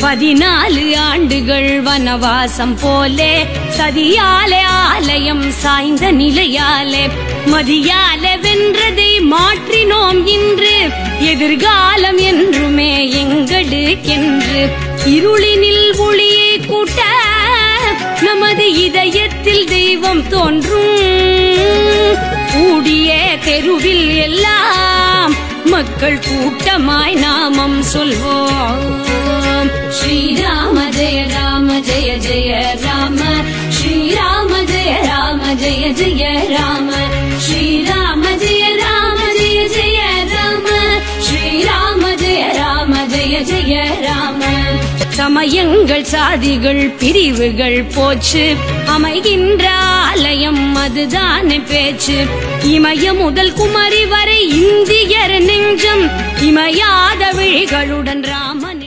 14 ஆண்டுகள் வனவாசம் போலே சதியாலே ஆலயம் சாய்ந்த நிலையாலே மதியாலே வென்றதை மாற்றினோம் இன்று எதிர்காலம் என்றுமே எங்களுக்கென்று இருளினில் ஒளியை கூட்ட நமது இதயத்தில் தெய்வம் தோன்றும் கூடிய தெருவில் எல்லாம் மக்கள் கூட்டமாய் நாமம் சொல்வோம் ஸ்ரீராம ஜெய ராம ஜெய ஜெய ராம ஸ்ரீராம ஜெய ராம ஜெய ஜெய ராம ஸ்ரீராம ஜெய ராம ஜெய ஜெய ராம ஸ்ரீராம ஜெய ராம ஜெய ஜெய ராம சமயங்கள் சாதிகள் பிரிவுகள் போச்சு அமைகின்ற ஆலயம் அதுதானே பேச்சு இமய முதல் குமரி வரை இந்தியர் நெஞ்சம் இமையாத விழிகளுடன் ராமன்